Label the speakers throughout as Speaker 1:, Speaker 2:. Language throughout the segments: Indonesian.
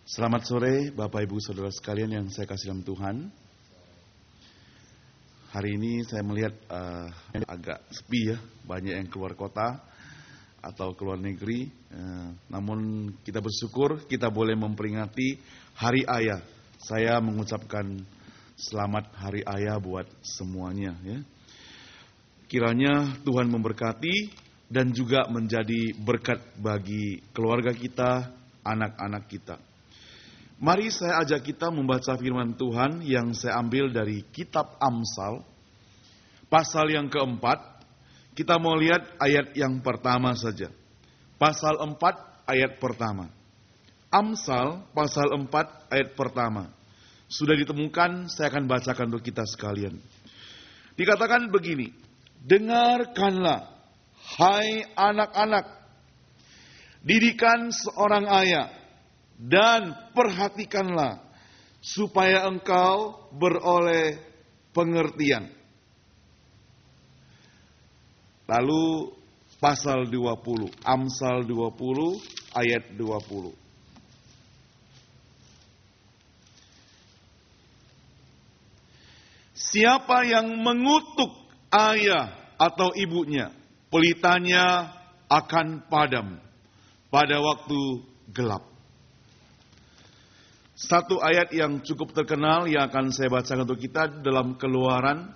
Speaker 1: Selamat sore Bapak Ibu Saudara sekalian yang saya kasih dalam Tuhan. Hari ini saya melihat agak sepi ya, banyak yang keluar kota atau keluar negeri. Namun kita bersyukur kita boleh memperingati Hari Ayah. Saya mengucapkan selamat Hari Ayah buat semuanya ya. Kiranya Tuhan memberkati dan juga menjadi berkat bagi keluarga kita, anak-anak kita. Mari saya ajak kita membaca firman Tuhan yang saya ambil dari kitab Amsal, pasal yang keempat. Kita mau lihat ayat yang pertama saja. Pasal 4 ayat pertama. Amsal pasal 4 ayat pertama. Sudah ditemukan, saya akan bacakan untuk kita sekalian. Dikatakan begini, dengarkanlah, hai anak-anak, didikan seorang ayah, dan perhatikanlah supaya engkau beroleh pengertian. Lalu pasal 20, Amsal 20 ayat 20. Siapa yang mengutuk ayah atau ibunya, pelitanya akan padam pada waktu gelap. Satu ayat yang cukup terkenal yang akan saya bacakan untuk kita dalam Keluaran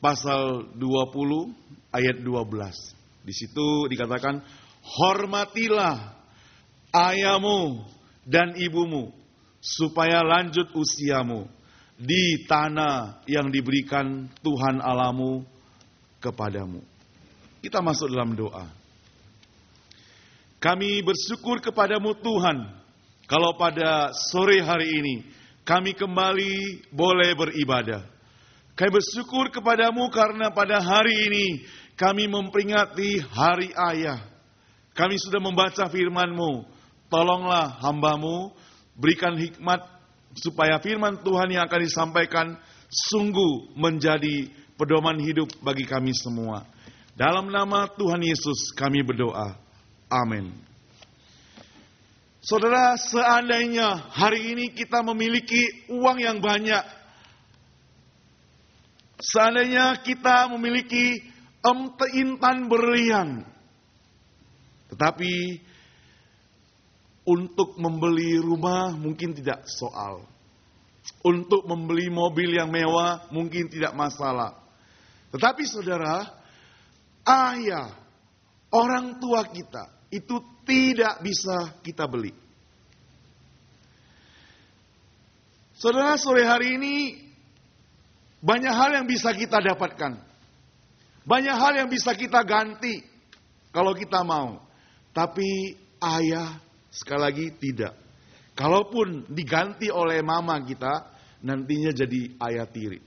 Speaker 1: pasal 20 ayat 12. Di situ dikatakan, hormatilah ayahmu dan ibumu supaya lanjut usiamu di tanah yang diberikan Tuhan Allahmu kepadamu. Kita masuk dalam doa. Kami bersyukur kepadamu Tuhan, kalau pada sore hari ini kami kembali boleh beribadah. Kami bersyukur kepadamu karena pada hari ini kami memperingati Hari Ayah. Kami sudah membaca firman-Mu. Tolonglah hamba-Mu, berikan hikmat supaya firman Tuhan yang akan disampaikan sungguh menjadi pedoman hidup bagi kami semua. Dalam nama Tuhan Yesus kami berdoa. Amin. Saudara, seandainya hari ini kita memiliki uang yang banyak, seandainya kita memiliki intan berlian, tetapi untuk membeli rumah mungkin tidak soal, untuk membeli mobil yang mewah mungkin tidak masalah. Tetapi saudara, ayah, orang tua kita itu tidak bisa kita beli. Saudara, sore hari ini banyak hal yang bisa kita dapatkan. Banyak hal yang bisa kita ganti kalau kita mau. Tapi ayah sekali lagi tidak. Kalaupun diganti oleh mama kita, nantinya jadi ayah tiri.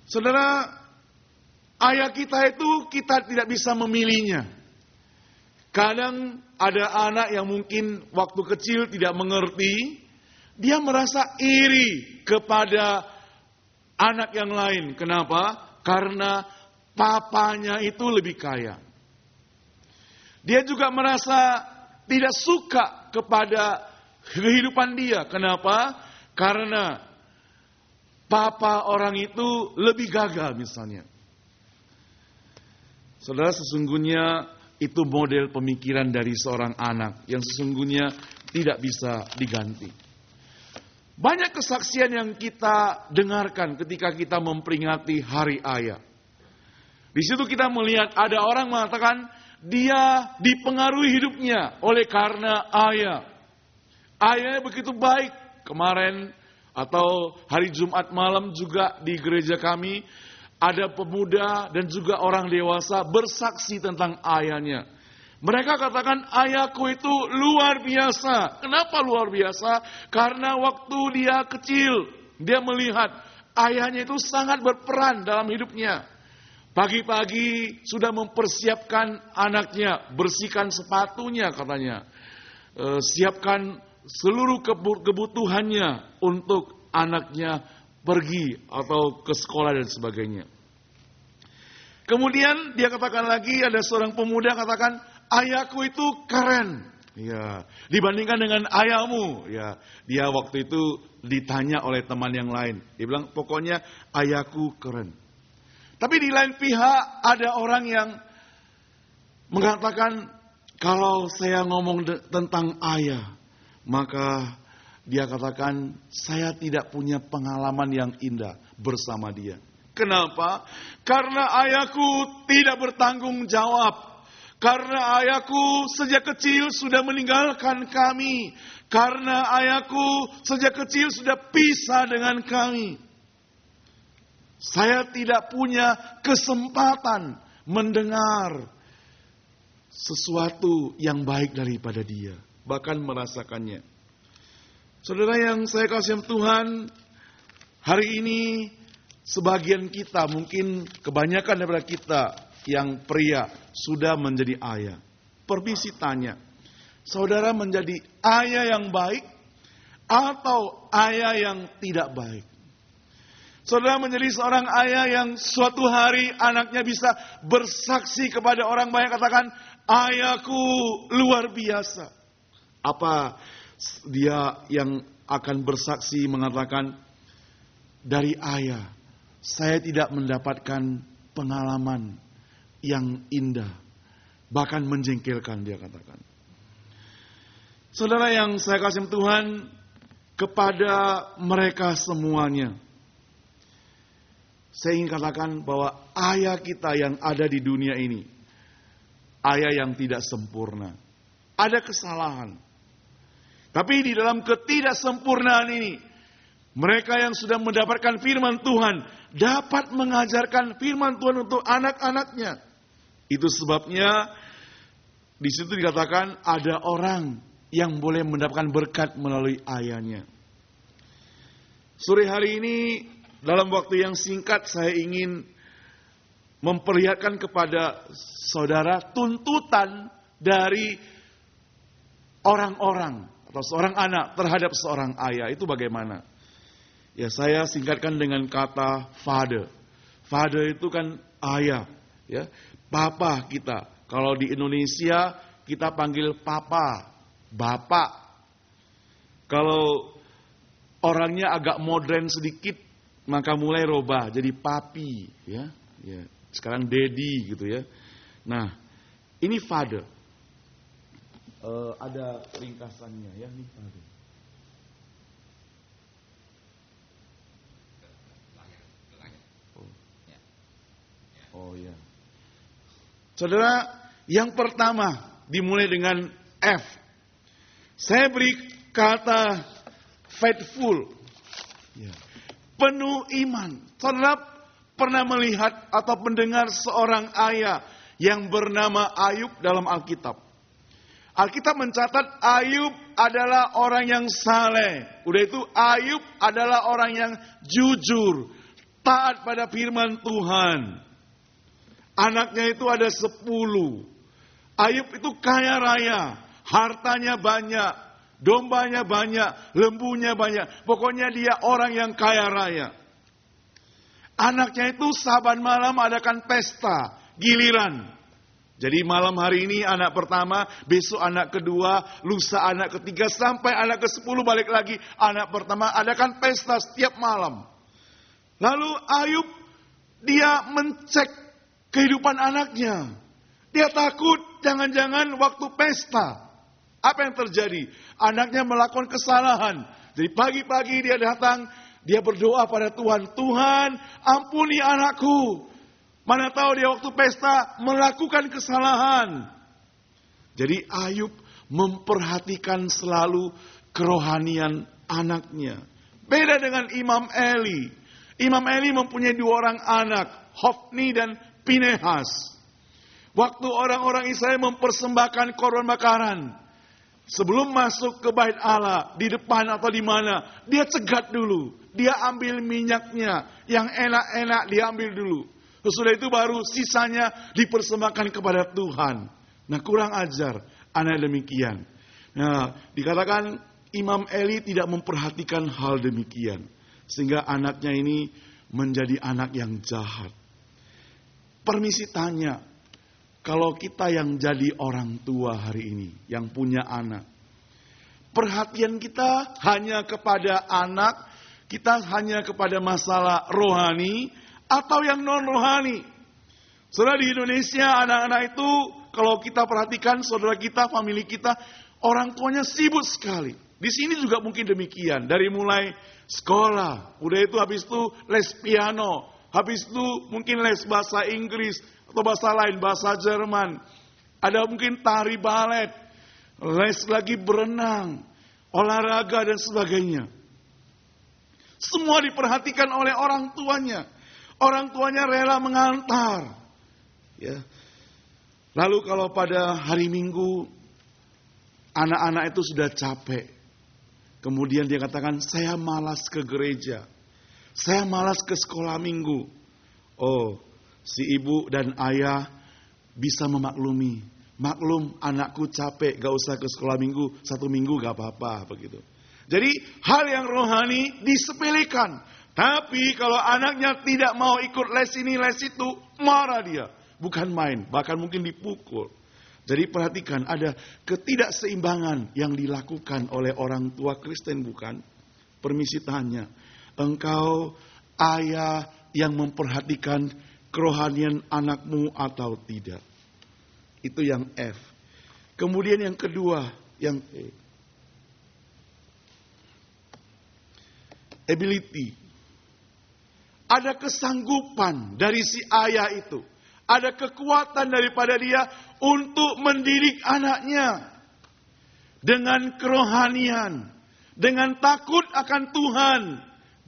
Speaker 1: Saudara, ayah kita itu kita tidak bisa memilihnya. Kadang ada anak yang mungkin waktu kecil tidak mengerti, dia merasa iri kepada anak yang lain. Kenapa? Karena papanya itu lebih kaya. Dia juga merasa tidak suka kepada kehidupan dia. Kenapa? Karena papa orang itu lebih gagal misalnya. Saudara, sesungguhnya itu model pemikiran dari seorang anak yang sesungguhnya tidak bisa diganti. Banyak kesaksian yang kita dengarkan ketika kita memperingati Hari Ayah. Di situ kita melihat ada orang mengatakan dia dipengaruhi hidupnya oleh karena ayah. Ayahnya begitu baik. Kemarin atau hari Jumat malam juga di gereja kami, ada pemuda dan juga orang dewasa bersaksi tentang ayahnya. Mereka katakan ayahku itu luar biasa. Kenapa luar biasa? Karena waktu dia kecil, dia melihat ayahnya itu sangat berperan dalam hidupnya. Pagi-pagi sudah mempersiapkan anaknya, bersihkan sepatunya katanya. Siapkan seluruh kebutuhannya untuk anaknya pergi atau ke sekolah dan sebagainya. Kemudian dia katakan lagi, ada seorang pemuda katakan, ayahku itu keren. Ya, dibandingkan dengan ayahmu. Ya, dia waktu itu ditanya oleh teman yang lain. Dia bilang, pokoknya ayahku keren. Tapi di lain pihak ada orang yang mengatakan, kalau saya ngomong tentang ayah, maka dia katakan, saya tidak punya pengalaman yang indah bersama dia. Kenapa? Karena ayahku tidak bertanggung jawab. Karena ayahku sejak kecil sudah meninggalkan kami. Karena ayahku sejak kecil sudah pisah dengan kami. Saya tidak punya kesempatan mendengar sesuatu yang baik daripada dia. Bahkan merasakannya. Saudara yang saya kasih Tuhan, hari ini sebagian kita, mungkin kebanyakan daripada kita yang pria sudah menjadi ayah. Permisi tanya, saudara menjadi ayah yang baik atau ayah yang tidak baik? Saudara menjadi seorang ayah yang suatu hari anaknya bisa bersaksi kepada orang banyak, katakan, ayahku luar biasa. Apa dia yang akan bersaksi mengatakan, dari ayah saya tidak mendapatkan pengalaman yang indah, bahkan menjengkelkan, dia katakan. Saudara yang saya kasih Tuhan, kepada mereka semuanya, saya ingin katakan bahwa ayah kita yang ada di dunia ini, ayah yang tidak sempurna. Ada kesalahan. Tapi di dalam ketidaksempurnaan ini, mereka yang sudah mendapatkan firman Tuhan dapat mengajarkan firman Tuhan untuk anak-anaknya. Itu sebabnya di situ dikatakan ada orang yang boleh mendapatkan berkat melalui ayahnya. Sore hari ini dalam waktu yang singkat saya ingin memperlihatkan kepada saudara tuntutan dari orang-orang atau seorang anak terhadap seorang ayah. Itu bagaimana? Ya, saya singkatkan dengan kata father. Father itu kan ayah, ya. Papa kita. Kalau di Indonesia kita panggil papa, bapak. Kalau orangnya agak modern sedikit, maka mulai robah jadi papi, ya. Ya. Sekarang daddy gitu ya. Nah, ini father. Ada ringkasannya ya, ini father. Oh ya. Saudara, yang pertama dimulai dengan F. Saya beri kata faithful. Ya. Penuh iman. Saudara pernah melihat atau mendengar seorang ayah yang bernama Ayub dalam Alkitab. Alkitab mencatat Ayub adalah orang yang saleh. Udah itu Ayub adalah orang yang jujur, taat pada firman Tuhan. Anaknya itu ada 10. Ayub itu kaya raya, hartanya banyak, dombanya banyak, lembunya banyak. Pokoknya dia orang yang kaya raya. Anaknya itu saban malam adakan pesta, giliran. Jadi malam hari ini anak pertama, besok anak kedua, lusa anak ketiga, sampai anak ke-10 balik lagi. Anak pertama adakan pesta setiap malam. Lalu Ayub, dia mencek kehidupan anaknya. Dia takut jangan-jangan waktu pesta. Apa yang terjadi? Anaknya melakukan kesalahan. Jadi pagi-pagi dia datang, dia berdoa pada Tuhan. Tuhan, ampuni anakku. Mana tahu dia waktu pesta melakukan kesalahan. Jadi Ayub memperhatikan selalu kerohanian anaknya. Beda dengan Imam Eli. Imam Eli mempunyai 2 orang anak, Hofni dan Pinehas. Waktu orang-orang Israel mempersembahkan korban bakaran, sebelum masuk ke bait Allah, di depan atau di mana, dia cegat dulu. Dia ambil minyaknya, yang enak-enak dia ambil dulu. Sesudah itu baru sisanya dipersembahkan kepada Tuhan. Nah, kurang ajar anak demikian. Nah, dikatakan Imam Eli tidak memperhatikan hal demikian. Sehingga anaknya ini menjadi anak yang jahat. Permisi tanya, Kalau kita yang jadi orang tua hari ini, yang punya anak, perhatian kita hanya kepada anak, kita hanya kepada masalah rohani atau yang non-rohani. Saudara, di Indonesia anak-anak itu, kalau kita perhatikan saudara kita, famili kita, orang tuanya sibuk sekali. Di sini juga mungkin demikian. Dari mulai sekolah, udah itu habis itu les piano, habis itu mungkin les bahasa Inggris, atau bahasa lain, bahasa Jerman. Ada mungkin tari balet, les lagi berenang, olahraga dan sebagainya. Semua diperhatikan oleh orang tuanya. Orang tuanya rela mengantar. Ya. Lalu kalau pada hari Minggu, anak-anak itu sudah capek. Kemudian dia katakan, saya malas ke gereja. Saya malas ke sekolah minggu. Oh, si ibu dan ayah bisa memaklumi. Maklum, anakku capek, gak usah ke sekolah minggu. 1 minggu gak apa-apa, begitu. Jadi hal yang rohani disepelekan. Tapi kalau anaknya tidak mau ikut les ini, les itu, marah dia. Bukan main, bahkan mungkin dipukul. Jadi perhatikan, ada ketidakseimbangan yang dilakukan oleh orang tua Kristen, bukan? Permisi tanya, engkau ayah yang memperhatikan kerohanian anakmu atau tidak? Itu yang F. Kemudian yang kedua, yang E. Ability. Ada kesanggupan dari si ayah itu. Ada kekuatan daripada dia untuk mendidik anaknya. Dengan kerohanian. Dengan takut akan Tuhan.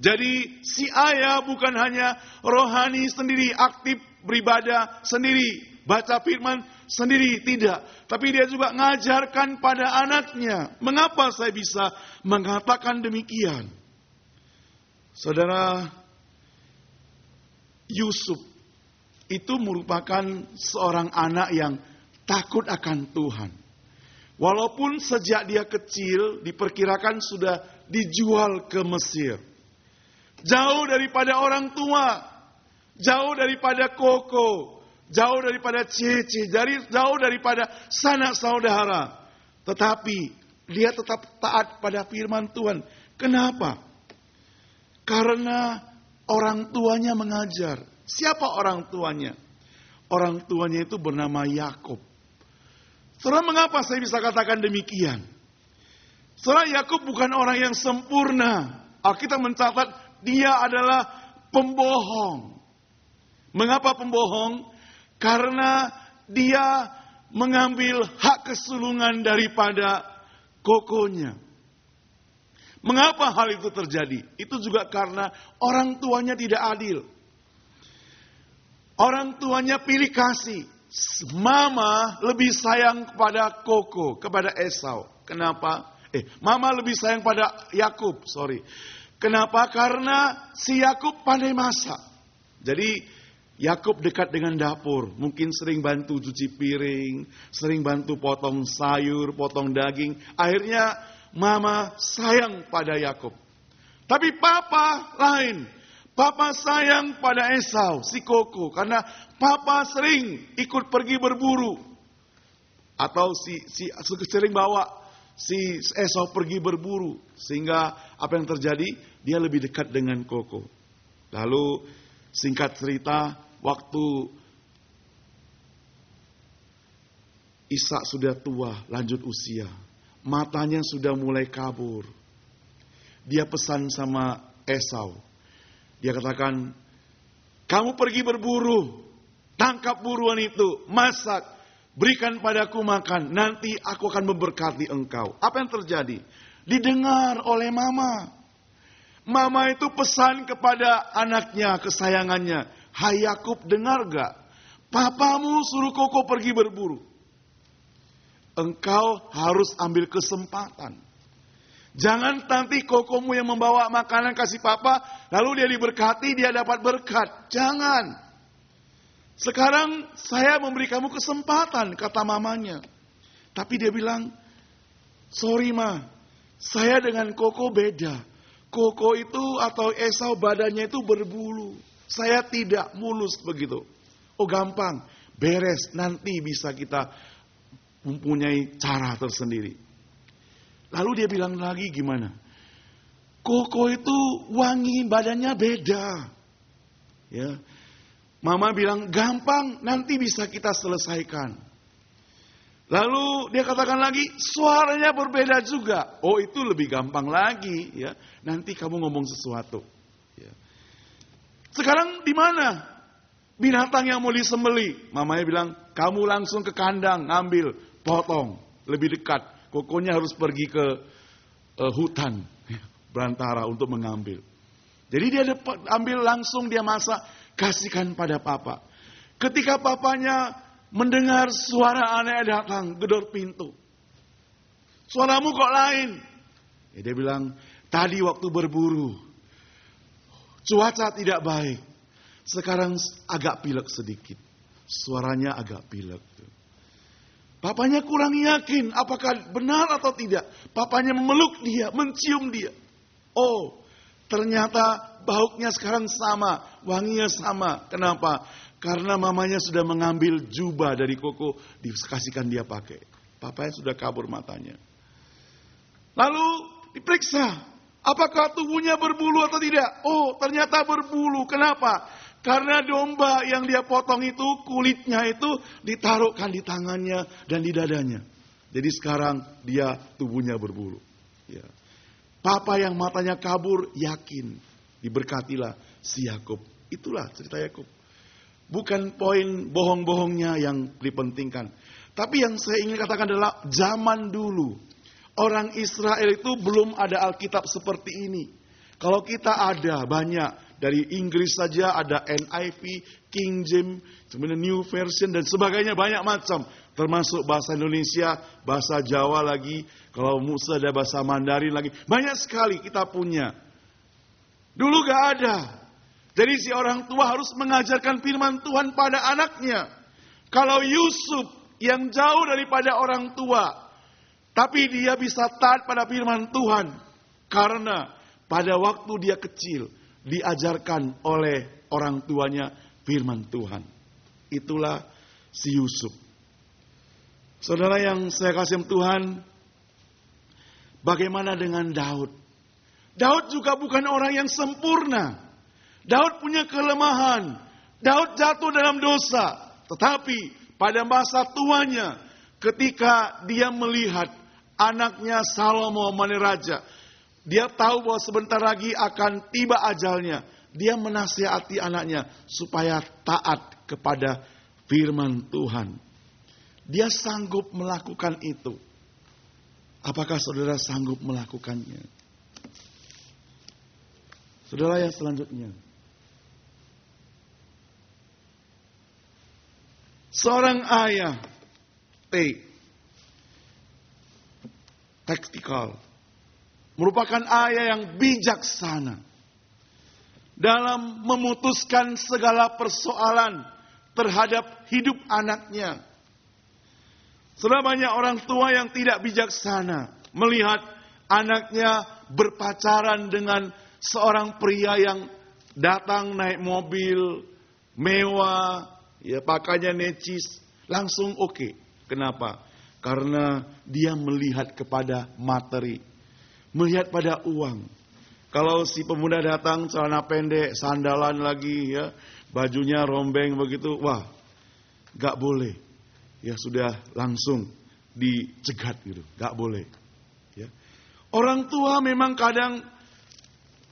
Speaker 1: Jadi si ayah bukan hanya rohani sendiri, aktif beribadah sendiri, baca firman sendiri, tidak. Tapi dia juga mengajarkan pada anaknya. Mengapa saya bisa mengatakan demikian? Saudara, Yusuf itu merupakan seorang anak yang takut akan Tuhan. Walaupun sejak dia kecil diperkirakan sudah dijual ke Mesir. Jauh daripada orang tua, jauh daripada koko, jauh daripada cece, jauh daripada sanak saudara. Tetapi dia tetap taat pada firman Tuhan. Kenapa? Karena orang tuanya mengajar. Siapa orang tuanya? Orang tuanya itu bernama Yakub. Saudara, mengapa saya bisa katakan demikian? Saudara, Yakub bukan orang yang sempurna. Alkitab mencatat dia adalah pembohong. Mengapa pembohong? Karena dia mengambil hak kesulungan daripada kokonya. Mengapa hal itu terjadi? Itu juga karena orang tuanya tidak adil. Orang tuanya pilih kasih. Mama lebih sayang kepada Koko, kepada Esau. Kenapa? Mama lebih sayang pada Yakub, Kenapa? Karena si Yakub pandai masak. Jadi Yakub dekat dengan dapur. Mungkin sering bantu cuci piring, sering bantu potong sayur, potong daging. Akhirnya mama sayang pada Yakub. Tapi papa lain. Papa sayang pada Esau, si Koko. Karena papa sering ikut pergi berburu. Atau sering bawa si Esau pergi berburu. Sehingga apa yang terjadi? Dia lebih dekat dengan Koko. Lalu singkat cerita, waktu Ishak sudah tua, lanjut usia. Matanya sudah mulai kabur. Dia pesan sama Esau. Dia katakan, kamu pergi berburu, tangkap buruan itu, masak, berikan padaku makan, nanti aku akan memberkati engkau. Apa yang terjadi? Didengar oleh mama. Mama itu pesan kepada anaknya, kesayangannya, hai Yakub, dengar gak? Papamu suruh Koko pergi berburu. Engkau harus ambil kesempatan. Jangan nanti kokomu yang membawa makanan kasih papa, lalu dia diberkati, dia dapat berkat. Jangan. Sekarang saya memberi kamu kesempatan, kata mamanya. Tapi dia bilang, sorry ma, saya dengan Koko beda. Koko itu atau Esau badannya itu berbulu. Saya tidak mulus begitu. Oh gampang, beres, nanti bisa kita mempunyai cara tersendiri. Lalu dia bilang lagi gimana? Koko itu wangi, badannya beda. Ya. Mama bilang gampang, nanti bisa kita selesaikan. Lalu dia katakan lagi, suaranya berbeda juga. Oh, itu lebih gampang lagi, ya. Nanti kamu ngomong sesuatu. Ya. Sekarang di mana binatang yang mau disembeli? Mamanya bilang, kamu langsung ke kandang, ngambil, potong, lebih dekat. Kokonya harus pergi ke hutan belantara untuk mengambil. Jadi dia ambil langsung, dia masak, kasihkan pada papa. Ketika papanya mendengar suara aneh datang, gedor pintu. Suaramu kok lain? Ya, dia bilang, tadi waktu berburu, cuaca tidak baik. Sekarang agak pilek sedikit. Suaranya agak pilek. Papanya kurang yakin apakah benar atau tidak. Papanya memeluk dia, mencium dia. Oh, ternyata bauknya sekarang sama, wanginya sama. Kenapa? Karena mamanya sudah mengambil jubah dari Koko, dikasihkan dia pakai. Papanya sudah kabur matanya. Lalu diperiksa, apakah tubuhnya berbulu atau tidak? Oh, ternyata berbulu. Kenapa? Karena domba yang dia potong itu, kulitnya itu ditaruhkan di tangannya dan di dadanya. Jadi sekarang dia tubuhnya berbulu. Ya. Papa yang matanya kabur yakin, diberkatilah si Yakub. Itulah cerita Yakub. Bukan poin bohong-bohongnya yang dipentingkan. Tapi yang saya ingin katakan adalah zaman dulu. Orang Israel itu belum ada Alkitab seperti ini. Kalau kita ada banyak. Dari Inggris saja ada NIV, King James, kemudian New Version dan sebagainya banyak macam. Termasuk bahasa Indonesia, bahasa Jawa lagi. Kalau Musa ada bahasa Mandarin lagi. Banyak sekali kita punya. Dulu gak ada. Jadi si orang tua harus mengajarkan firman Tuhan pada anaknya. Kalau Yusuf yang jauh daripada orang tua, tapi dia bisa taat pada firman Tuhan. Karena pada waktu dia kecil, diajarkan oleh orang tuanya firman Tuhan. Itulah si Yusuf. Saudara yang saya kasih Tuhan, bagaimana dengan Daud? Daud juga bukan orang yang sempurna. Daud punya kelemahan. Daud jatuh dalam dosa. Tetapi pada masa tuanya, ketika dia melihat anaknya Salomo menjadi raja, dia tahu bahwa sebentar lagi akan tiba ajalnya. Dia menasihati anaknya supaya taat kepada firman Tuhan. Dia sanggup melakukan itu. Apakah saudara sanggup melakukannya? Saudara yang selanjutnya. Seorang ayah, taktikal, merupakan ayah yang bijaksana dalam memutuskan segala persoalan terhadap hidup anaknya. Sudah banyak orang tua yang tidak bijaksana melihat anaknya berpacaran dengan seorang pria yang datang naik mobil mewah, ya pakainya necis, langsung oke. Kenapa? Karena dia melihat kepada materi. Melihat pada uang. Kalau si pemuda datang celana pendek, sandalan lagi ya, bajunya rombeng begitu, wah, gak boleh. Ya sudah langsung dicegat gitu, gak boleh. Ya. Orang tua memang kadang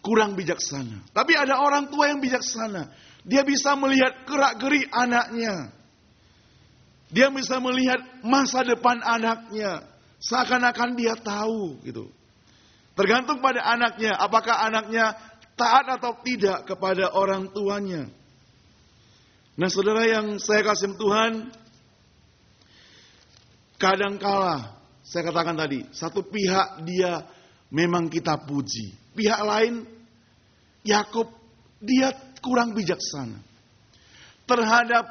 Speaker 1: kurang bijaksana. Tapi ada orang tua yang bijaksana. Dia bisa melihat gerak-gerik anaknya. Dia bisa melihat masa depan anaknya. Seakan-akan dia tahu gitu. Tergantung pada anaknya, apakah anaknya taat atau tidak kepada orang tuanya. Nah saudara yang saya kasih Tuhan, kadangkala, saya katakan tadi, satu pihak dia memang kita puji. Pihak lain, Yakub, dia kurang bijaksana terhadap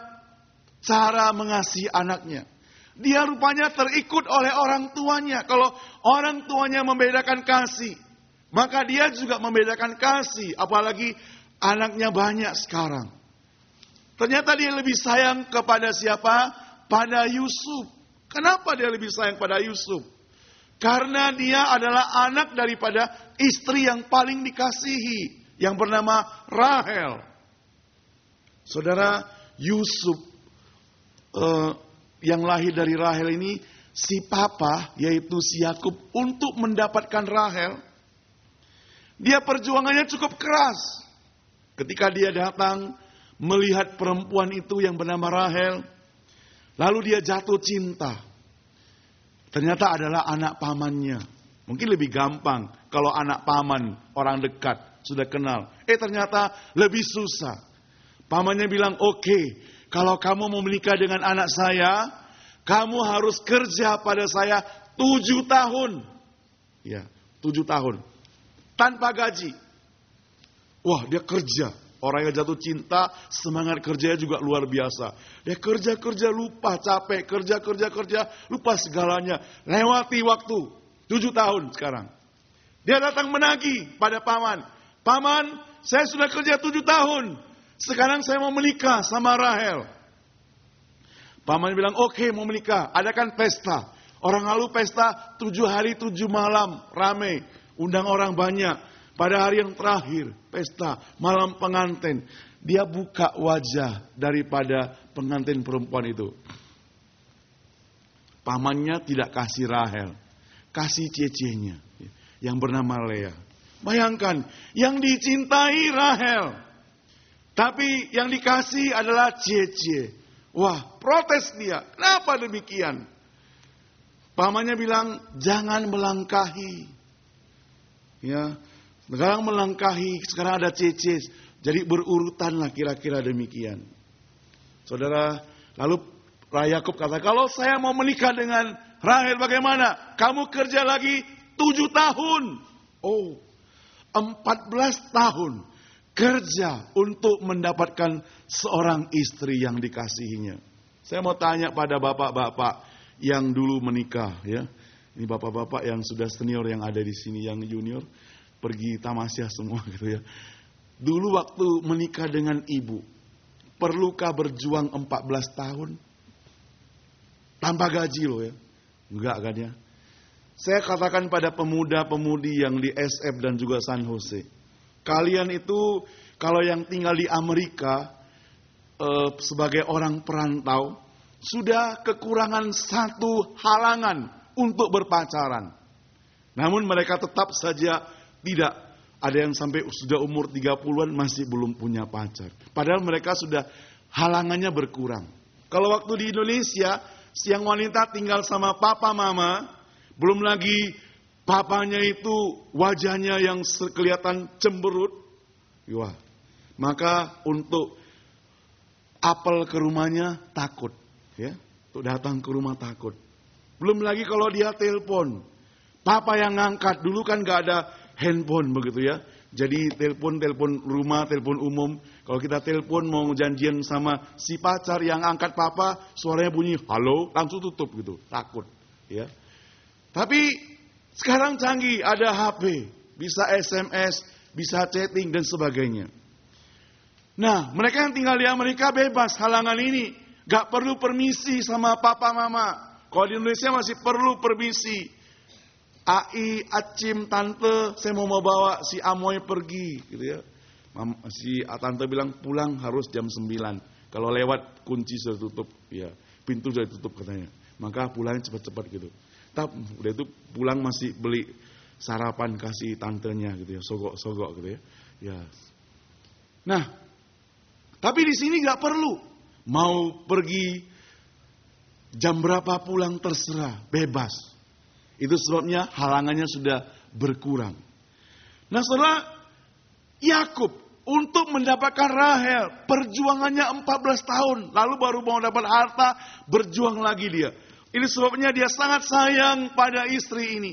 Speaker 1: cara mengasihi anaknya. Dia rupanya terikut oleh orang tuanya. Kalau orang tuanya membedakan kasih, maka dia juga membedakan kasih. Apalagi anaknya banyak sekarang. Ternyata dia lebih sayang kepada siapa? Pada Yusuf. Kenapa dia lebih sayang pada Yusuf? Karena dia adalah anak daripada istri yang paling dikasihi, yang bernama Rahel. Saudara, Yusuf yang lahir dari Rahel ini, si papa, yaitu si Yakub, untuk mendapatkan Rahel, dia perjuangannya cukup keras. Ketika dia datang melihat perempuan itu yang bernama Rahel, lalu dia jatuh cinta. Ternyata adalah anak pamannya. Mungkin lebih gampang kalau anak paman, orang dekat, sudah kenal. Ternyata lebih susah. Pamannya bilang, oke, kalau kamu mau menikah dengan anak saya, kamu harus kerja pada saya 7 tahun. Ya, 7 tahun. Tanpa gaji. Wah, dia kerja. Orang yang jatuh cinta, semangat kerjanya juga luar biasa. Dia kerja, lupa capek, kerja, lupa segalanya. Lewati waktu, 7 tahun sekarang. Dia datang menagih pada paman. Paman, saya sudah kerja 7 tahun. Sekarang saya mau menikah sama Rahel. Paman bilang, oke, mau menikah. Adakan pesta. Orang lalu pesta 7 hari 7 malam, rame. Undang orang banyak. Pada hari yang terakhir, pesta, malam pengantin. Dia buka wajah daripada pengantin perempuan itu. Pamannya tidak kasih Rahel. Kasih cecenya, yang bernama Lea. Bayangkan, yang dicintai Rahel. Tapi yang dikasih adalah cece. Wah, protes dia. Kenapa demikian? Pamannya bilang, jangan melangkahi. Ya, sekarang melangkahi, sekarang ada cece. Jadi berurutanlah kira-kira demikian. Saudara, lalu Yakub kata, kalau saya mau menikah dengan Rahel bagaimana? Kamu kerja lagi 7 tahun. Oh, 14 tahun kerja untuk mendapatkan seorang istri yang dikasihinya. Saya mau tanya pada bapak-bapak yang dulu menikah, ya. Ini bapak-bapak yang sudah senior yang ada di sini, yang junior pergi tamasya semua gitu ya. Dulu waktu menikah dengan ibu, perlukah berjuang 14 tahun? Tanpa gaji loh ya. Enggak kan ya. Saya katakan pada pemuda-pemudi yang di SF dan juga San Jose. Kalian itu kalau yang tinggal di Amerika sebagai orang perantau, sudah kekurangan satu halangan untuk berpacaran. Namun mereka tetap saja tidak. Ada yang sampai sudah umur 30-an masih belum punya pacar. Padahal mereka sudah halangannya berkurang. Kalau waktu di Indonesia, siang wanita tinggal sama papa mama, belum lagi papanya itu wajahnya yang kelihatan cemberut. Wah, maka untuk apel ke rumahnya takut. Ya, untuk datang ke rumah takut. Belum lagi kalau dia telepon. Papa yang ngangkat, dulu kan gak ada handphone begitu ya. Jadi telepon rumah, telepon umum. Kalau kita telepon mau janjian sama si pacar yang angkat papa, suaranya bunyi halo, langsung tutup gitu, takut ya. Tapi sekarang canggih, ada HP, bisa SMS, bisa chatting dan sebagainya. Nah, mereka yang tinggal di Amerika bebas halangan ini, gak perlu permisi sama papa mama. Kalau di Indonesia masih perlu permisi. Ai, acim, tante, saya mau bawa si Amoy pergi, gitu ya. Si tante bilang pulang harus jam 9. Kalau lewat kunci sudah tutup, ya, pintu sudah tutup katanya. Maka pulangnya cepat-cepat gitu. Tapi udah itu pulang masih beli sarapan kasih tantenya gitu ya, sogok-sogok gitu ya. Ya. Nah, tapi di sini nggak perlu. Mau pergi jam berapa pulang terserah, bebas. Itu sebabnya halangannya sudah berkurang. Nah, saudara, Yakub untuk mendapatkan Rahel, perjuangannya 14 tahun. Lalu baru mau dapat harta, berjuang lagi dia. Ini sebabnya dia sangat sayang pada istri ini.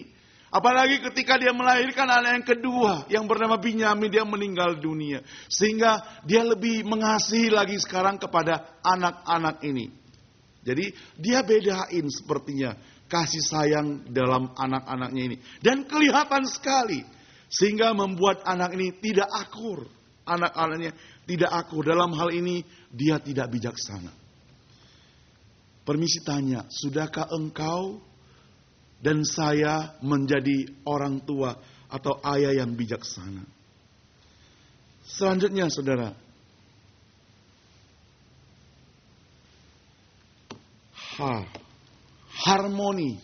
Speaker 1: Apalagi ketika dia melahirkan anak yang kedua, yang bernama Binyamin, dia meninggal dunia. Sehingga dia lebih mengasihi lagi sekarang kepada anak-anak ini. Jadi dia bedain sepertinya kasih sayang dalam anak-anaknya ini. Dan kelihatan sekali. Sehingga membuat anak ini tidak akur. anak-anaknya tidak akur. Dalam hal ini dia tidak bijaksana. Permisi tanya, sudahkah engkau dan saya menjadi orang tua atau ayah yang bijaksana? Selanjutnya saudara, harmoni.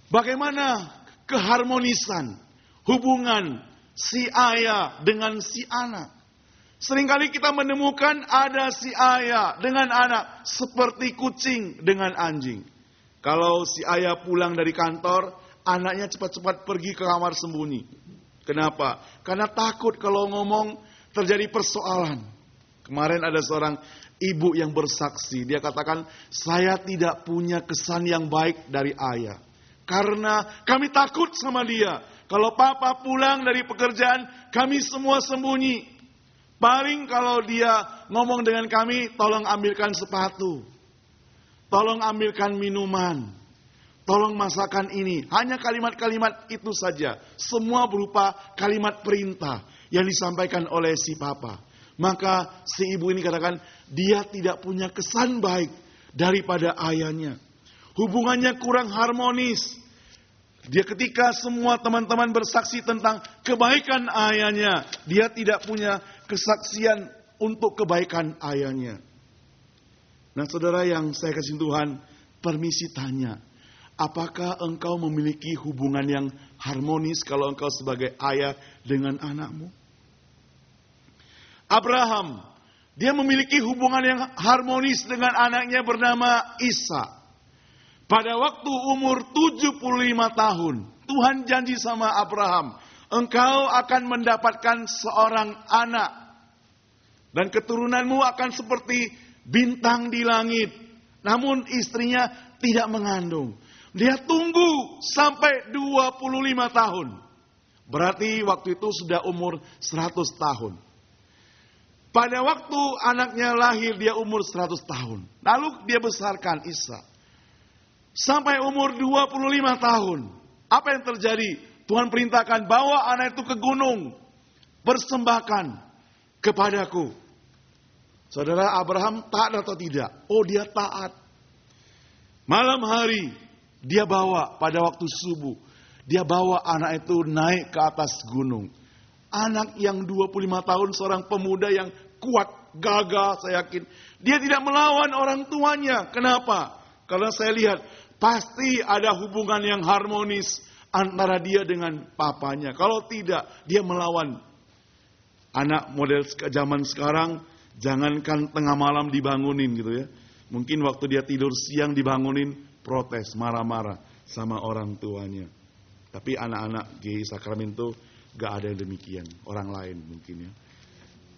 Speaker 1: Bagaimana keharmonisan hubungan si ayah dengan si anak? Seringkali kita menemukan ada si ayah dengan anak seperti kucing dengan anjing. Kalau si ayah pulang dari kantor, anaknya cepat-cepat pergi ke kamar sembunyi. Kenapa? Karena takut kalau ngomong terjadi persoalan. Kemarin ada seorang ibu yang bersaksi. Dia katakan, saya tidak punya kesan yang baik dari ayah. Karena kami takut sama dia. Kalau papa pulang dari pekerjaan, kami semua sembunyi. Paling kalau dia ngomong dengan kami, tolong ambilkan sepatu. Tolong ambilkan minuman. Tolong masakan ini. Hanya kalimat-kalimat itu saja. Semua berupa kalimat perintah yang disampaikan oleh si papa. Maka si ibu ini katakan, dia tidak punya kesan baik daripada ayahnya. Hubungannya kurang harmonis. Dia ketika semua teman-teman bersaksi tentang kebaikan ayahnya, dia tidak punya kesaksian untuk kebaikan ayahnya. Nah saudara yang saya kasih Tuhan, permisi tanya, apakah engkau memiliki hubungan yang harmonis kalau engkau sebagai ayah dengan anakmu? Abraham, dia memiliki hubungan yang harmonis dengan anaknya bernama Ishak. Pada waktu umur 75 tahun, Tuhan janji sama Abraham, engkau akan mendapatkan seorang anak. Dan keturunanmu akan seperti bintang di langit. Namun istrinya tidak mengandung. Dia tunggu sampai 25 tahun. Berarti waktu itu sudah umur 100 tahun. Pada waktu anaknya lahir dia umur 100 tahun. Lalu dia besarkan Ishak. Sampai umur 25 tahun. Apa yang terjadi? Tuhan perintahkan bawa anak itu ke gunung. Persembahkan kepadaku. Saudara Abraham taat atau tidak? Oh dia taat. Malam hari dia bawa pada waktu subuh. Dia bawa anak itu naik ke atas gunung. Anak yang 25 tahun, seorang pemuda yang kuat, gagah saya yakin. Dia tidak melawan orang tuanya. Kenapa? Karena saya lihat pasti ada hubungan yang harmonis antara dia dengan papanya. Kalau tidak, dia melawan. Anak model zaman sekarang, jangankan tengah malam dibangunin gitu ya. Mungkin waktu dia tidur siang dibangunin, protes, marah-marah sama orang tuanya. Tapi anak-anak GI Sacramento gak ada yang demikian. Orang lain mungkin ya.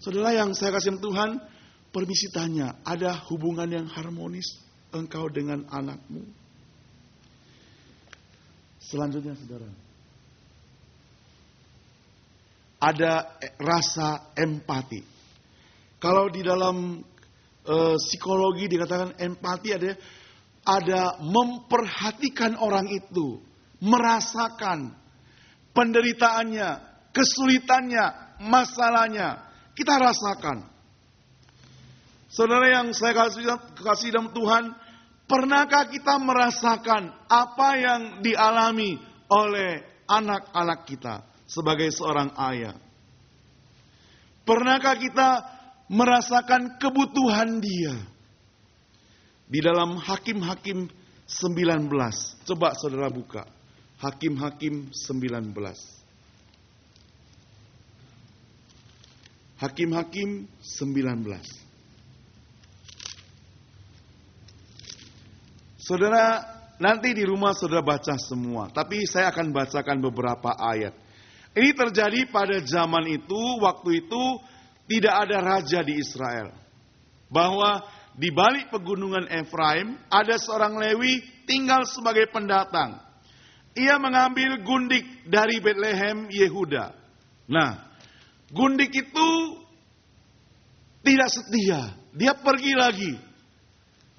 Speaker 1: Saudara yang saya kasih Tuhan, permisi tanya, ada hubungan yang harmonis engkau dengan anakmu? Selanjutnya saudara, ada rasa empati. Kalau di dalam psikologi dikatakan empati ada memperhatikan orang itu, merasakan penderitaannya, kesulitannya, masalahnya, kita rasakan. Saudara yang saya kasih dalam Tuhan, pernahkah kita merasakan apa yang dialami oleh anak-anak kita sebagai seorang ayah? Pernahkah kita merasakan kebutuhan dia? Di dalam Hakim-Hakim 19, coba saudara buka. Hakim-Hakim 19. Hakim-Hakim 19. Saudara, nanti di rumah saudara baca semua. Tapi saya akan bacakan beberapa ayat. Ini terjadi pada zaman itu, waktu itu tidak ada raja di Israel. Bahwa di balik pegunungan Efraim, ada seorang Lewi tinggal sebagai pendatang. Ia mengambil gundik dari Bethlehem, Yehuda. Nah, gundik itu tidak setia. Dia pergi lagi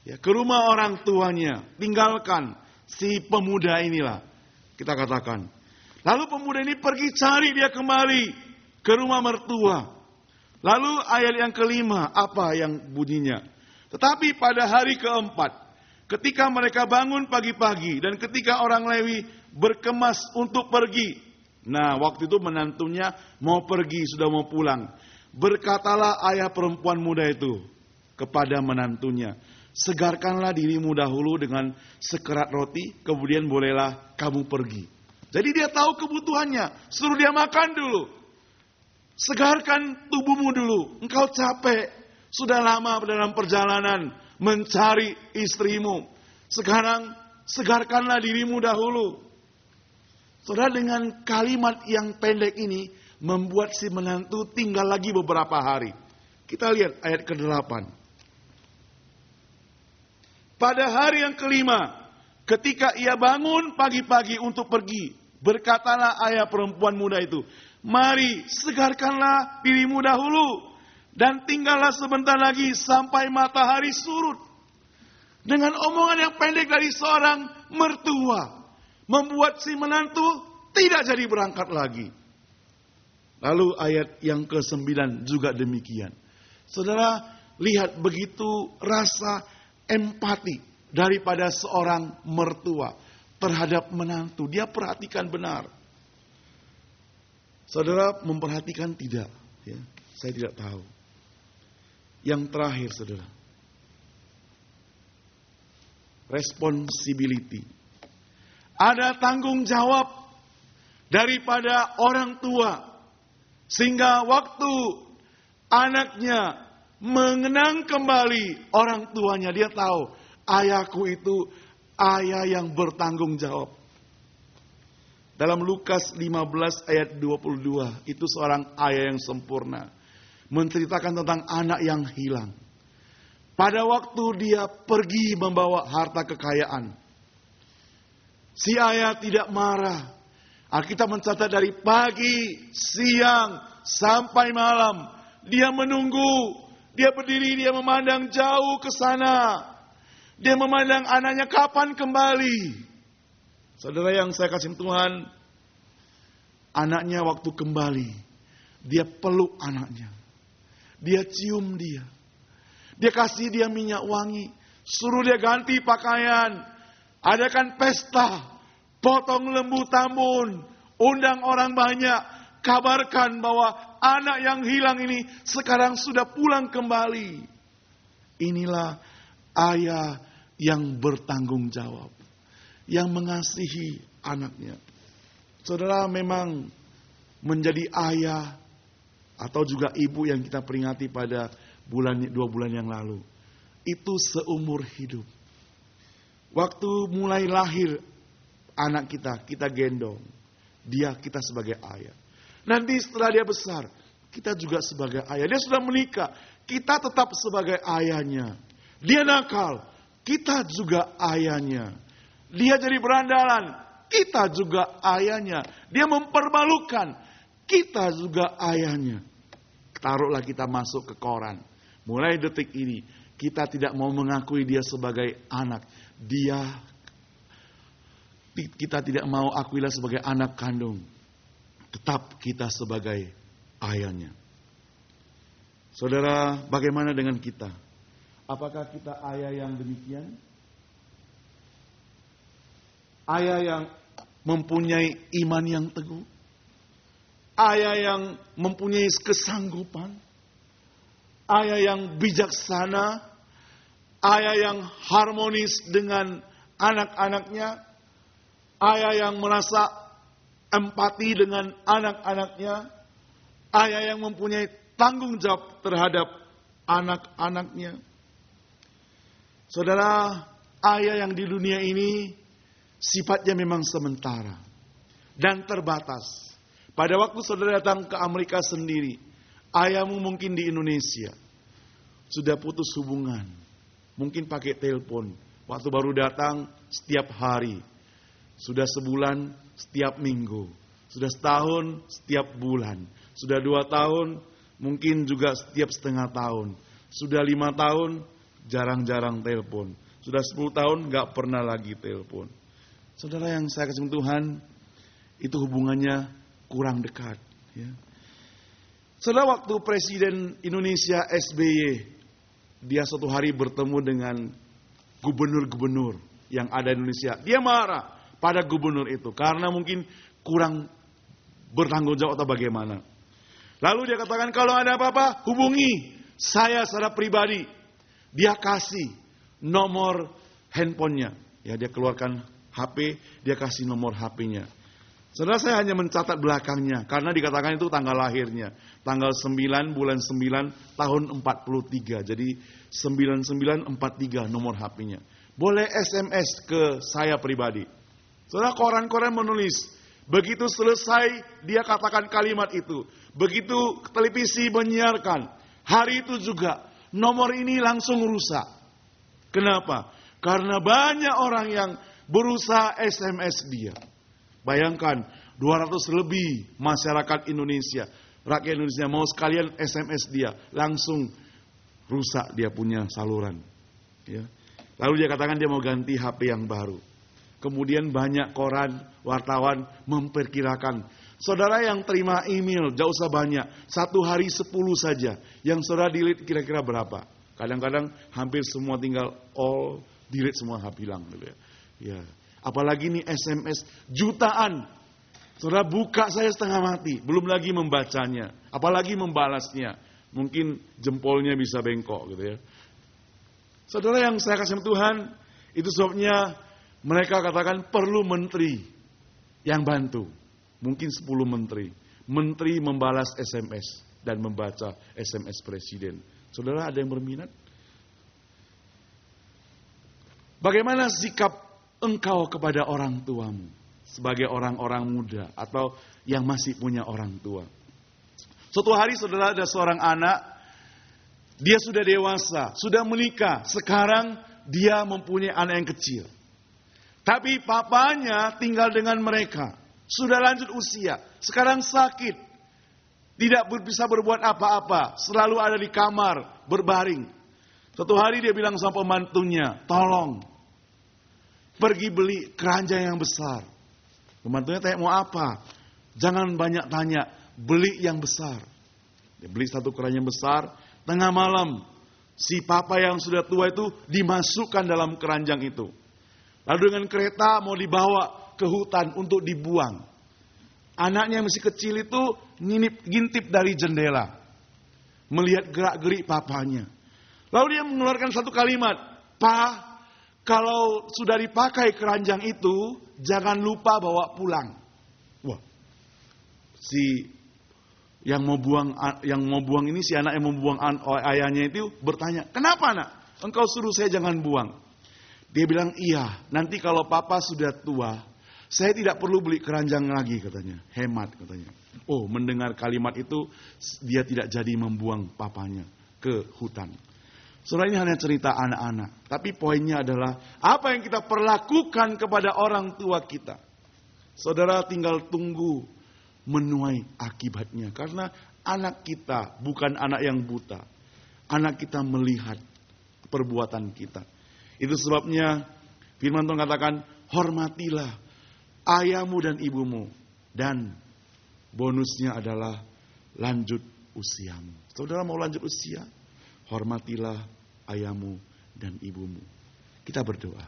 Speaker 1: ke rumah orang tuanya. Tinggalkan si pemuda inilah, kita katakan. Lalu pemuda ini pergi cari dia kembali ke rumah mertua. Lalu ayat yang kelima, apa yang bunyinya? Tetapi pada hari keempat, ketika mereka bangun pagi-pagi dan ketika orang Lewi berkemas untuk pergi. Nah, waktu itu menantunya mau pergi, sudah mau pulang. Berkatalah ayah perempuan muda itu kepada menantunya, segarkanlah dirimu dahulu dengan sekerat roti, kemudian bolehlah kamu pergi. Jadi dia tahu kebutuhannya, suruh dia makan dulu. Segarkan tubuhmu dulu, engkau capek, sudah lama dalam perjalanan mencari istrimu. Sekarang segarkanlah dirimu dahulu. Saudara, dengan kalimat yang pendek ini membuat si menantu tinggal lagi beberapa hari. Kita lihat ayat ke-8. Pada hari yang kelima, ketika ia bangun pagi-pagi untuk pergi, berkatalah ayah perempuan muda itu, mari segarkanlah dirimu dahulu, dan tinggallah sebentar lagi sampai matahari surut. Dengan omongan yang pendek dari seorang mertua, membuat si menantu tidak jadi berangkat lagi. Lalu ayat yang ke-9 juga demikian. Saudara, lihat begitu rasa empati daripada seorang mertua terhadap menantu. Dia perhatikan benar. Saudara memperhatikan tidak? Ya, saya tidak tahu. Yang terakhir, saudara. Responsibility. Ada tanggung jawab daripada orang tua. Sehingga waktu anaknya mengenang kembali orang tuanya, dia tahu ayahku itu ayah yang bertanggung jawab. Dalam Lukas 15 ayat 22, itu seorang ayah yang sempurna. Menceritakan tentang anak yang hilang. Pada waktu dia pergi membawa harta kekayaan, si ayah tidak marah. Alkitab mencatat dari pagi, siang, sampai malam. Dia menunggu. Dia berdiri, dia memandang jauh ke sana. Dia memandang anaknya kapan kembali. Saudara yang saya kasih Tuhan, anaknya waktu kembali, dia peluk anaknya. Dia cium dia. Dia kasih dia minyak wangi. Suruh dia ganti pakaian. Adakan pesta. Potong lembu tambun, undang orang banyak, kabarkan bahwa anak yang hilang ini sekarang sudah pulang kembali. Inilah ayah yang bertanggung jawab, yang mengasihi anaknya. Saudara, memang menjadi ayah atau juga ibu yang kita peringati pada 2 bulan yang lalu, itu seumur hidup. Waktu mulai lahir anak kita gendong. Dia kita sebagai ayah. Nanti setelah dia besar, kita juga sebagai ayah. Dia sudah menikah, kita tetap sebagai ayahnya. Dia nakal, kita juga ayahnya. Dia jadi berandalan, kita juga ayahnya. Dia mempermalukan, kita juga ayahnya. Taruhlah kita masuk ke koran. Mulai detik ini, kita tidak mau mengakui dia sebagai anak. Kita tidak mau akuilah sebagai anak kandung. Tetap kita sebagai ayahnya. Saudara, bagaimana dengan kita? Apakah kita ayah yang demikian? Ayah yang mempunyai iman yang teguh? Ayah yang mempunyai kesanggupan? Ayah yang bijaksana? Ayah yang harmonis dengan anak-anaknya? Ayah yang merasa empati dengan anak-anaknya. Ayah yang mempunyai tanggung jawab terhadap anak-anaknya. Saudara, ayah yang di dunia ini sifatnya memang sementara dan terbatas. Pada waktu saudara datang ke Amerika sendiri, ayahmu mungkin di Indonesia sudah putus hubungan. Mungkin pakai telepon. Waktu baru datang setiap hari. Sudah sebulan setiap minggu. Sudah setahun setiap bulan. Sudah 2 tahun mungkin juga setiap setengah tahun. Sudah 5 tahun jarang-jarang telepon. Sudah 10 tahun gak pernah lagi telepon. Saudara yang saya kasih Tuhan, itu hubungannya kurang dekat. Ya. Setelah waktu Presiden Indonesia SBY, dia suatu hari bertemu dengan gubernur-gubernur yang ada di Indonesia. Dia marah pada gubernur itu karena mungkin kurang bertanggung jawab atau bagaimana. Lalu dia katakan, kalau ada apa-apa hubungi saya secara pribadi. Dia kasih nomor handphonenya. Ya, dia keluarkan HP, dia kasih nomor HP-nya. Saudara, saya hanya mencatat belakangnya karena dikatakan itu tanggal lahirnya. Tanggal 9 bulan 9 tahun 43. Jadi 9943 nomor HP-nya. Boleh SMS ke saya pribadi. Saudara, koran-koran menulis. Begitu selesai dia katakan kalimat itu. Begitu televisi menyiarkan. Hari itu juga nomor ini langsung rusak. Kenapa? Karena banyak orang yang berusaha SMS dia. Bayangkan 200 lebih masyarakat Indonesia, rakyat Indonesia mau sekalian SMS dia, langsung rusak dia punya saluran. Ya. Lalu dia katakan dia mau ganti HP yang baru. Kemudian banyak koran, wartawan memperkirakan, saudara yang terima email jauh usah banyak, satu hari 10 saja, yang saudara delete kira-kira berapa? Kadang-kadang hampir semua tinggal all delete semua hilang gitu ya. Ya. Apalagi nih SMS jutaan. Saudara, buka saya setengah mati, belum lagi membacanya, apalagi membalasnya. Mungkin jempolnya bisa bengkok gitu ya. Saudara yang saya kasih Tuhan, itu sebabnya mereka katakan perlu menteri yang bantu. Mungkin 10 menteri. Menteri membalas SMS dan membaca SMS presiden. Saudara, ada yang berminat? Bagaimana sikap engkau kepada orang tuamu sebagai orang-orang muda atau yang masih punya orang tua? Suatu hari, saudara, ada seorang anak, dia sudah dewasa, sudah menikah, sekarang dia mempunyai anak yang kecil. Tapi papanya tinggal dengan mereka, sudah lanjut usia, sekarang sakit, tidak bisa berbuat apa-apa, selalu ada di kamar, berbaring. Suatu hari dia bilang sama pembantunya, tolong pergi beli keranjang yang besar. Pembantunya tanya, mau apa? Jangan banyak tanya, beli yang besar. Dia beli satu keranjang besar, tengah malam, si papa yang sudah tua itu dimasukkan dalam keranjang itu. Lalu dengan kereta mau dibawa ke hutan untuk dibuang. Anaknya yang masih kecil itu ngintip dari jendela. Melihat gerak-gerik papanya. Lalu dia mengeluarkan satu kalimat, "Pa, kalau sudah dipakai keranjang itu, jangan lupa bawa pulang." Wah, si yang mau buang ini, si anak yang mau buang ayahnya itu bertanya, "Kenapa nak? Engkau suruh saya jangan buang." Dia bilang, "Iya, nanti kalau papa sudah tua, saya tidak perlu beli keranjang lagi," katanya. Hemat katanya. Oh, mendengar kalimat itu, dia tidak jadi membuang papanya ke hutan. Saudara, ini hanya cerita anak-anak. Tapi poinnya adalah, apa yang kita perlakukan kepada orang tua kita. Saudara, tinggal tunggu menuai akibatnya. Karena anak kita bukan anak yang buta. Anak kita melihat perbuatan kita. Itu sebabnya firman Tuhan katakan, hormatilah ayahmu dan ibumu. Dan bonusnya adalah lanjut usiamu. Saudara mau lanjut usia? Hormatilah ayahmu dan ibumu. Kita berdoa.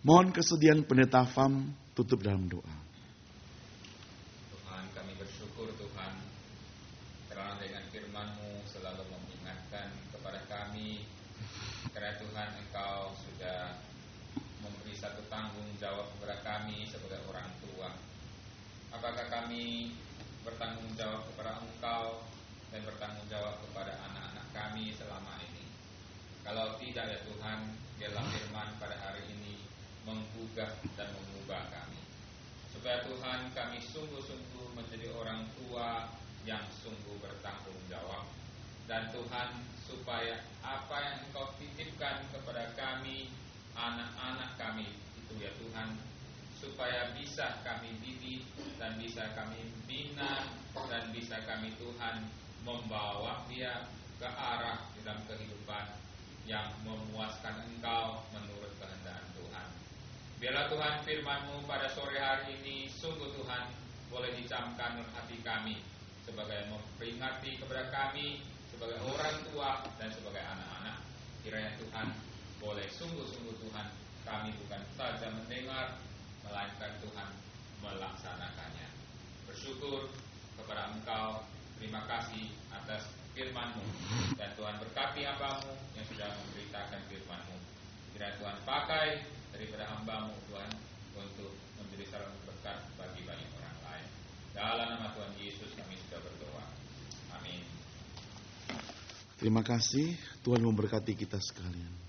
Speaker 1: Mohon kesediaan pendeta Fam tutup dalam doa.
Speaker 2: Tuhan, kami bersyukur Tuhan, karena dengan firman-Mu selalu mengingatkan kepada kami, karena Tuhan Engkau sudah memberi satu tanggung jawab kepada kami sebagai orang tua. Apakah kami bertanggung jawab kepada Engkau dan bertanggung jawab kepada anak-anak kami selama ini? Kalau tidak ya Tuhan, biarlah firman pada hari ini menggugah dan mengubah kami, supaya Tuhan kami sungguh-sungguh menjadi orang tua yang sungguh bertanggung jawab. Dan Tuhan, supaya apa yang Engkau titipkan kepada kami, anak-anak kami itu ya Tuhan, supaya bisa kami didik dan bisa kami bina dan bisa kami Tuhan membawa dia ke arah dalam kehidupan yang memuaskan Engkau menurut kehendak Tuhan. Biarlah Tuhan firman-Mu pada sore hari ini sungguh Tuhan boleh dicamkan hati kami sebagai memperingati kepada kami sebagai orang tua dan sebagai anak-anak. Kiranya Tuhan boleh sungguh-sungguh Tuhan kami bukan saja mendengar, melainkan Tuhan melaksanakannya. Bersyukur kepada Engkau, terima kasih atas firman-Mu, dan Tuhan berkati hamba-Mu yang sudah memberitakan firman-Mu. Kiranya Tuhan pakai daripada hamba-Mu Tuhan untuk menjadi saluran berkat bagi banyak orang lain. Dalam nama Tuhan Yesus kami sudah berdoa. Amin.
Speaker 1: Terima kasih, Tuhan memberkati kita sekalian.